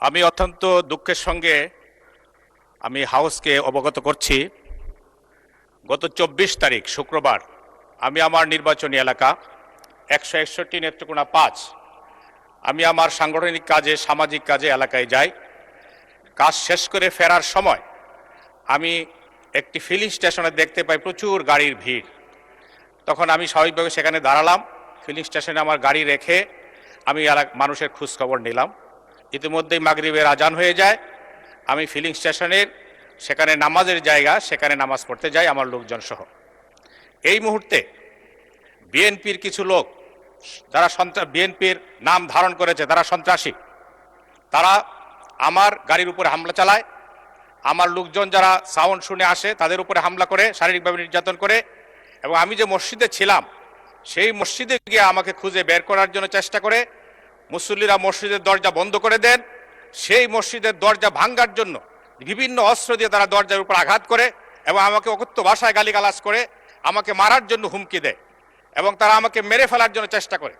আমি অত্যন্ত দুঃখের সঙ্গে আমি হাউসকে অবগত করছি, গত 24 তারিখ শুক্রবার আমি আমার নির্বাচনী এলাকা 161 নেত্রকোনা 5 আমি আমার সাংগঠনিক কাজে সামাজিক কাজে এলাকায় যাই। কাজ শেষ করে ফেরার সময় আমি একটি ফিলিং স্টেশনে দেখতে পাই প্রচুর গাড়ির ভিড়। তখন আমি স্বাভাবিকভাবে সেখানে দাঁড়ালাম, ফিলিং স্টেশনে আমার গাড়ি রেখে আমি মানুষের খোঁজখবর নিলাম। ইতিমধ্যেই মাগরিবের আজান হয়ে যায়। আমি ফিলিং স্টেশনের সেখানে নামাজের জায়গা, সেখানে নামাজ পড়তে যাই আমার লোকজন সহ। এই মুহূর্তে বিএনপির কিছু লোক যারা বিএনপির নাম ধারণ করেছে, তারা সন্ত্রাসী, তারা আমার গাড়ির উপরে হামলা চালায়। আমার লোকজন যারা সাউন্ড শুনে আসে তাদের উপরে হামলা করে, শারীরিকভাবে নির্যাতন করে। এবং আমি যে মসজিদে ছিলাম সেই মসজিদে গিয়ে আমাকে খুঁজে বের করার জন্য চেষ্টা করে। মুসল্লিরা মসজিদের দরজা বন্ধ করে দেন। সেই মসজিদের দরজা ভাঙ্গার জন্য বিভিন্ন অস্ত্র দিয়ে তারা দরজার উপর আঘাত করে এবং আমাকে অকথ্য ভাষায় গালিগালাজ করে আমাকে মারার জন্য হুমকি দেয় এবং তারা আমাকে মেরে ফেলার জন্য চেষ্টা করে।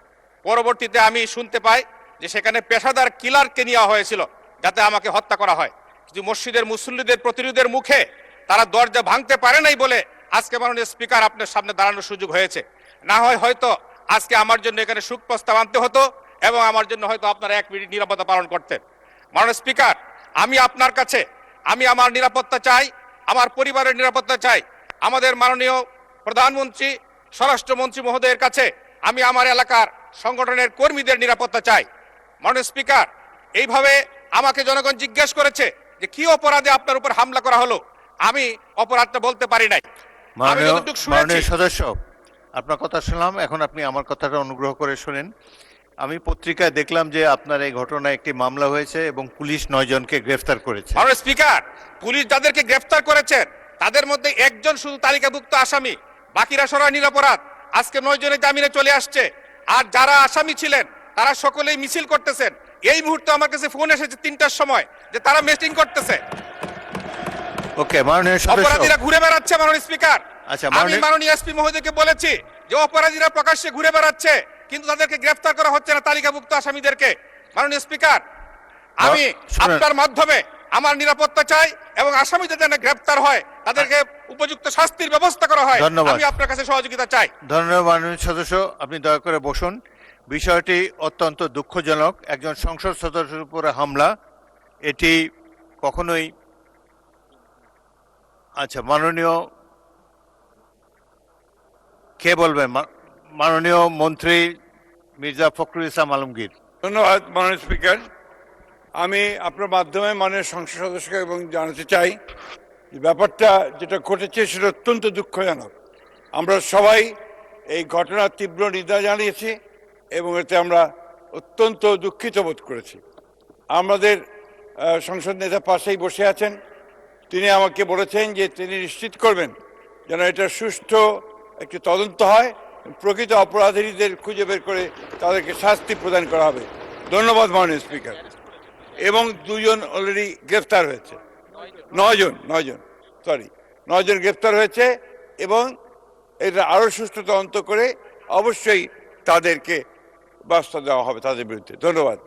পরবর্তীতে আমি শুনতে পাই যে সেখানে পেশাদার কিলারকে নেওয়া হয়েছিল যাতে আমাকে হত্যা করা হয়। কিন্তু মসজিদের মুসল্লিদের প্রতিরোধের মুখে তারা দরজা ভাঙতে পারে নাই বলে আজকে মাননীয় স্পিকার আপনার সামনে দাঁড়ানোর সুযোগ হয়েছে। না হয় হয়তো আজকে আমার জন্য এখানে শোক প্রস্তাব আনতে হতো এবং আমার জন্য হয়তো আপনারা 1 মিনিট নিরাপত্তা পালন করতেন। মাননীয় স্পিকার, আমি আপনার কাছে আমি আমার নিরাপত্তা চাই, আমার পরিবারের নিরাপত্তা চাই। আমাদের মাননীয় প্রধানমন্ত্রী, স্বরাষ্ট্রমন্ত্রী মহোদয়ের কাছে আমি আমার এলাকার সংগঠনের কর্মীদের নিরাপত্তা চাই। মাননীয় স্পিকার, এইভাবে আমাকে জনগণ জিজ্ঞেস করেছে যে কি অপরাধে আপনার উপর হামলা করা হলো। আমি অপরাধটা বলতে পারি নাই। মাননীয় সদস্য, আপনার কথা শুনলাম, এখন আপনি আমার কথাটা অনুগ্রহ করে শুনেন। আমি পত্রিকায় দেখলাম যে আপনার এই ঘটনায় একটি মামলা হয়েছে এবং পুলিশ 9 জনকে গ্রেফতার করেছে। মাননীয় স্পিকার, পুলিশ যাদেরকে গ্রেফতার করেছেন তাদের মধ্যে একজন শুধু তালিকাভুক্ত আসামি, বাকিরা সবাই নিরপরাধ। আজকে 9 জনের জামিনে চলে আসছে। আর যারা আসামি ছিলেন তারা সকলেই মিছিল করতেছেন। এই মুহূর্তে আমার কাছে ফোন এসেছে 3টার সময় যে তারা মিটিং করতেছে। ওকে, মাননীয় সদস্য, অপরাধীরা ঘুরে বেড়াচ্ছে। মাননীয় স্পিকার, আচ্ছা, আমি মাননীয় এসপি মহোদয়কে বলেছি যে অপরাধীরা প্রকাশ্যে ঘুরে বেড়াচ্ছে কিন্তু তাদেরকে গ্রেফতার করা হচ্ছে না, তালিকাভুক্ত আসামিদেরকে। মাননীয় স্পিকার, আমি আপনার মাধ্যমে আমার নিরাপত্তা চাই এবং আসামিদের যেন গ্রেফতার হয়, তাদেরকে উপযুক্ত শাস্তির ব্যবস্থা করা হয়। আমি আপনার কাছে সহযোগিতা চাই। ধন্যবাদ মাননীয় সদস্য, আপনি দয়া করে বসুন। বিষয়টি অত্যন্ত দুঃখজনক। একজন সংসদ সদস্যের উপরে হামলা, এটি কখনোই। আচ্ছা, মাননীয় কে বলবেন? মাননীয় মন্ত্রী মির্জা ফখরুল ইসলাম আলমগীর। ধন্যবাদ মাননীয় স্পিকার। আমি আপনার মাধ্যমে মাননীয় সংসদ সদস্যকে এবং জানাতে চাই যে ব্যাপারটা যেটা ঘটেছে সেটা অত্যন্ত দুঃখজনক। আমরা সবাই এই ঘটনার তীব্র নিন্দা জানিয়েছি এবং এতে আমরা অত্যন্ত দুঃখিত বোধ করেছি। আমাদের সংসদ নেতা পাশেই বসে আছেন, তিনি আমাকে বলেছেন যে তিনি নিশ্চিত করবেন যেন এটা সুষ্ঠু একটি তদন্ত হয়, প্রকৃত অপরাধীদের খুঁজে বের করে তাদেরকে শাস্তি প্রদান করা হবে। ধন্যবাদ মাননীয় স্পিকার। এবং 2 জন অলরেডি গ্রেফতার হয়েছে। 9 জন গ্রেফতার হয়েছে এবং এটা আরও সুষ্ঠু তদন্ত করে অবশ্যই তাদেরকে ব্যবস্থা দেওয়া হবে তাদের বিরুদ্ধে। ধন্যবাদ।